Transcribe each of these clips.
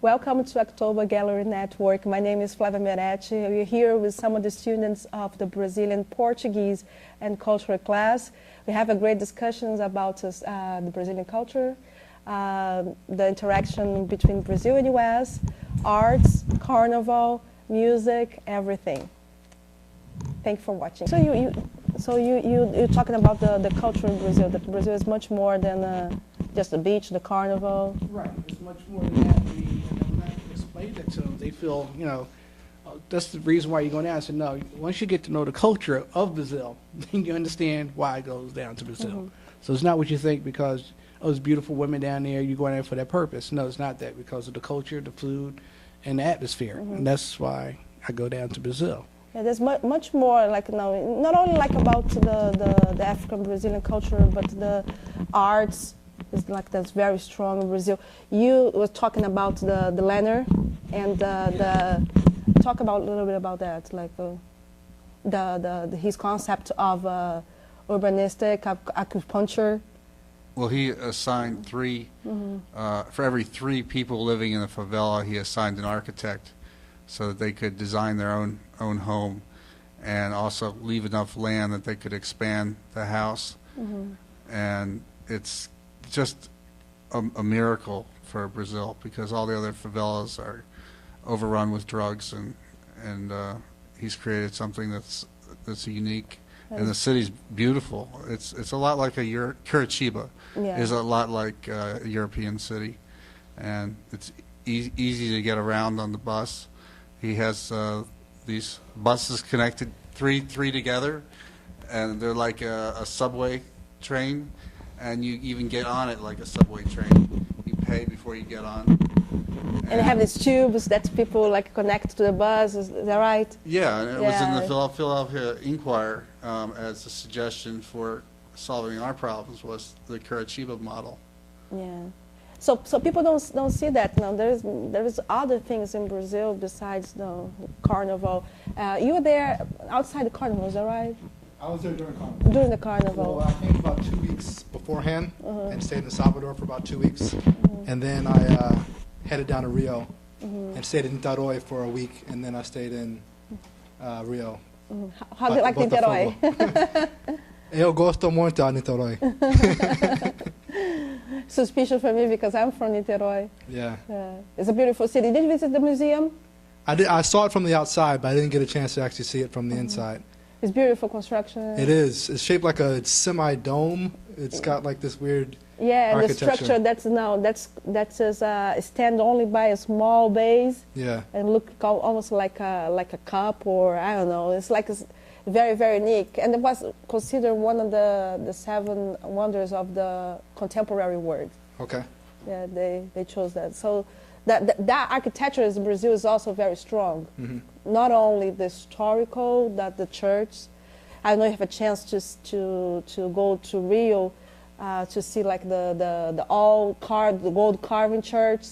Welcome to October Gallery Network. My name is Flávia Meretti. We're here with some of the students of the Brazilian Portuguese and cultural class. We have a great discussions about the Brazilian culture, the interaction between Brazil and US, arts, carnival, music, everything. Thank you for watching. So you're talking about the culture in Brazil, that Brazil is much more than just the beach, the carnival. Right, it's much more than that. When I explained that to them, they feel, that's the reason why you're going down. I said, no, once you get to know the culture of Brazil, then you understand why it goes down to Brazil. Mm-hmm. So it's not what you think because, oh, there's beautiful women down there, you're going there for that purpose. No, it's not that, because of the culture, the food, and the atmosphere. Mm-hmm. And that's why I go down to Brazil. Yeah, there's much more, like, not only like about the African Brazilian culture, but the arts is like that's very strong in Brazil. You were talking about the Lenner and talk about a little bit about that, like his concept of urbanistic acupuncture. Well, he assigned three, for every 3 people living in the favela, he assigned an architect so that they could design their own home and also leave enough land that they could expand the house. And it's just a miracle for Brazil because all the other favelas are overrun with drugs, and he's created something that's unique. And the city's beautiful. It's a lot like Curitiba. Yeah. Is a lot like a European city, and it's easy to get around on the bus. He has these buses connected three together, and they're like a subway train, and you even get on it like a subway train. You pay before you get on. And they have these tubes that people like connect to the bus. Is that right? Yeah, and it was in the Philadelphia Inquirer as a suggestion for solving our problems was the Curitiba model. Yeah. So people don't see that now. There is other things in Brazil besides the carnival. You were there outside the carnival, is that right? I was there during carnival. During the carnival. Well, I came about 2 weeks beforehand and stayed in Salvador for about 2 weeks, and then I headed down to Rio and stayed in Niterói for a week, and then I stayed in Rio. How do you like Niterói? Eu gosto muito de Niterói. Suspicious for me because I'm from Niterói. Yeah. It's a beautiful city. Did you visit the museum? I saw it from the outside, but I didn't get a chance to actually see it from the inside. It's beautiful construction. It is. It's shaped like a semi-dome. It's got like this weird and the architecture. structure that's stand only by a small base. Yeah. And look almost like a cup, or I don't know. It's like it's very, very unique, and it was considered one of the 7 wonders of the contemporary world. Okay. Yeah, they chose that. So that architecture in Brazil is also very strong. Not only the historical, that the church. I know you have a chance to go to Rio to see like the gold carving church.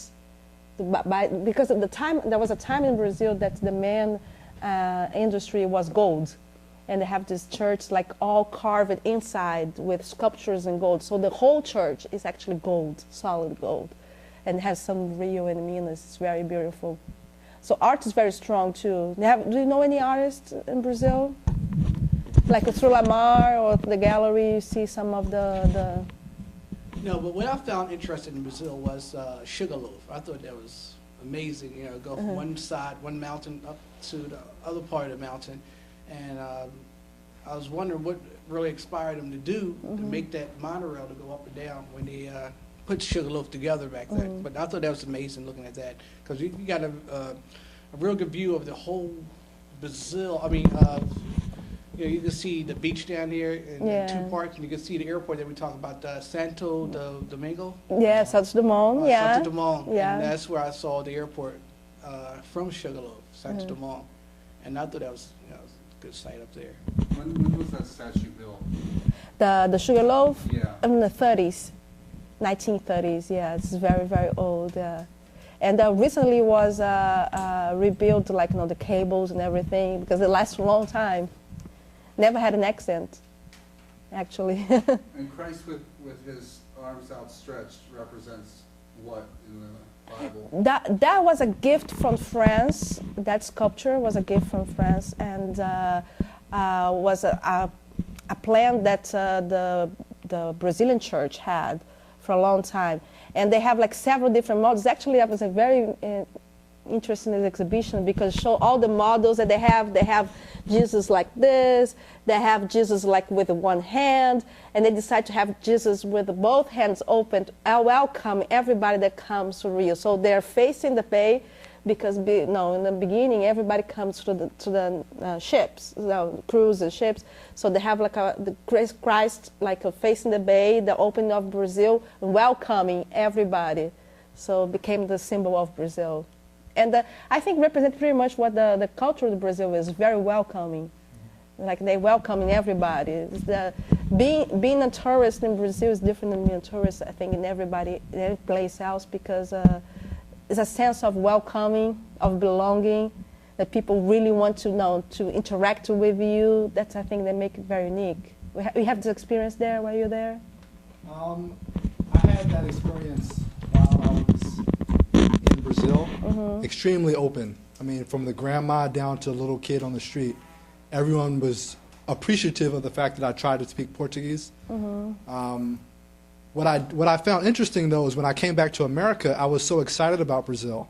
Because at the time there was a time in Brazil that the main industry was gold. And they have this church like all carved inside with sculptures in gold. So the whole church is actually gold, solid gold. And has some Rio and Minas. It's very beautiful. So art is very strong too. Do you know any artists in Brazil? Like through Lamar or the gallery, you see some of the... No, but what I found interesting in Brazil was Sugarloaf. I thought that was amazing. Go from one side, one mountain, up to the other part of the mountain. And I was wondering what really inspired them to do to make that monorail to go up and down when they put Sugarloaf together back then. But I thought that was amazing looking at that because you got a real good view of the whole Brazil. I mean, you can see the beach down here in 2 parts, and you can see the airport that we talk about, Santo Domingo. Yeah, Santo Dumont, Santo Dumont, yeah. and that's where I saw the airport from Sugarloaf, Santo Dumont. And I thought that was a good sight up there. When was that statue built? The Sugarloaf? Yeah. In the 30s, 1930s, yeah, it's very, very old. And recently was rebuilt, like, the cables and everything, because it lasts a long time. Never had an accident, actually. And Christ with his arms outstretched represents what in the Bible. That was a gift from France. That sculpture was a gift from France, and was a plan that the Brazilian church had for a long time. And they have like several different models. Actually, it was a very interesting exhibition because it showed all the models that they have. They have Jesus like this. They have Jesus like with one hand. And they decide to have Jesus with both hands open, welcome everybody that comes to Rio. So they're facing the bay because in the beginning, everybody comes to the ships, cruises, ships. So they have like the Christ like facing the bay, the opening of Brazil, welcoming everybody. So it became the symbol of Brazil. And I think represents pretty much what the culture of Brazil is, very welcoming. Like they welcoming everybody. Being a tourist in Brazil is different than being a tourist, I think, in every place else, because it's a sense of welcoming, of belonging, that people really want to interact with you. That's, I think, that make it very unique. We have this experience there while you're there? I had that experience while I was in Brazil. Extremely open. I mean, from the grandma down to the little kid on the street, everyone was appreciative of the fact that I tried to speak Portuguese. What I found interesting, though, is when I came back to America, I was so excited about Brazil.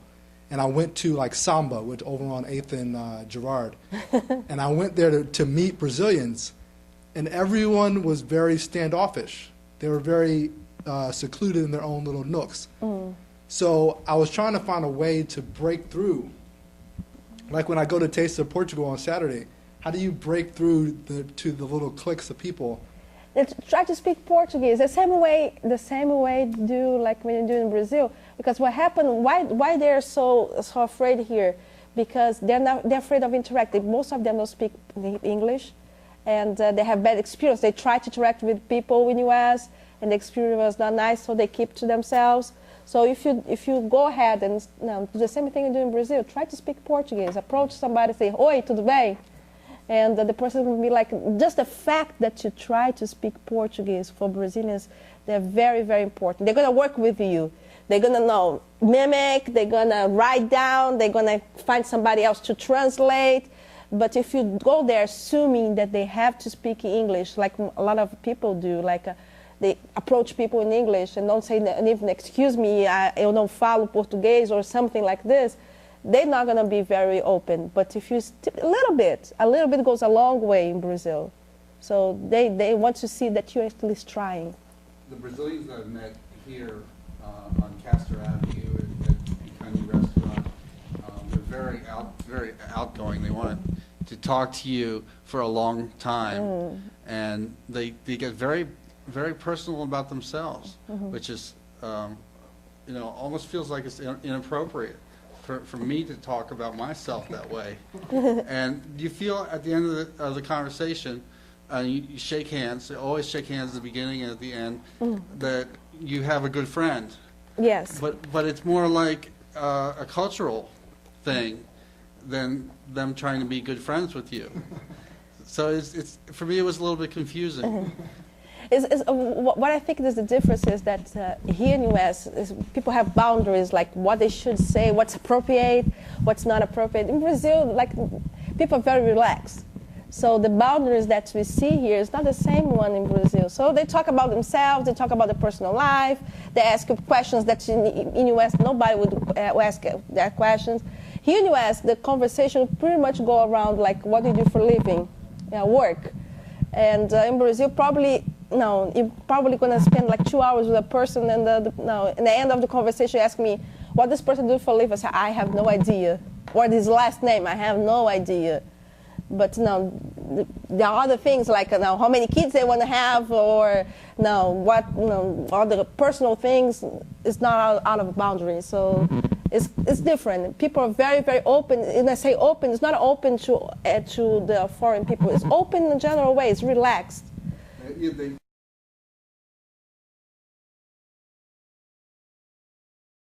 And I went to, like, Samba, which over on 8th and Girard. And I went there to meet Brazilians. And everyone was very standoffish. They were very secluded in their own little nooks. So I was trying to find a way to break through. Like when I go to Taste of Portugal on Saturday, how do you break through to the little cliques of people? Try to speak Portuguese the same way do like when you do in Brazil. Because what happened? Why they're so afraid here? Because they're afraid of interacting. Most of them don't speak English, and they have bad experience. They try to interact with people in U.S. and the experience was not nice, so they keep to themselves. So if you go ahead and do the same thing you do in Brazil, try to speak Portuguese. Approach somebody, say, "Oi, tudo bem?" And the person will be like, just the fact that you try to speak Portuguese for Brazilians, they're very, very important. They're going to work with you. They're going to mimic, they're going to write down, they're going to find somebody else to translate. But if you go there assuming that they have to speak English, like a lot of people do, like they approach people in English and don't say, and even, excuse me, eu não falo português or something like this, they're not going to be very open. But if you, a little bit goes a long way in Brazil. So they want to see that you're at least trying. The Brazilians that I've met here on Castor Avenue at the Cheyney restaurant, they're very outgoing. They want to talk to you for a long time. And they get very, very personal about themselves, which is, almost feels like it's inappropriate for me to talk about myself that way. And you feel at the end of the conversation, you shake hands, you always shake hands at the beginning and at the end, that you have a good friend. Yes. But it's more like a cultural thing than them trying to be good friends with you. So it's for me, it was a little bit confusing. What I think is the difference is that here in the U.S., people have boundaries, like what they should say, what's appropriate, what's not appropriate. In Brazil, like people are very relaxed. So the boundaries that we see here is not the same one in Brazil. So they talk about themselves, they talk about their personal life, they ask questions that in U.S. nobody would ask that questions. Here in the U.S., the conversation will pretty much go around like, what do you do for a living? Work. And in Brazil, you're probably going to spend like 2 hours with a person, and in the end of the conversation, you ask me, what does this person do for a living? I say, I have no idea. What is his last name? I have no idea. But there are other things like how many kids they want to have, or what all the personal things is not out of boundaries. So it's different. People are very, very open. And I say open, it's not open to the foreign people. It's open in a general way. It's relaxed.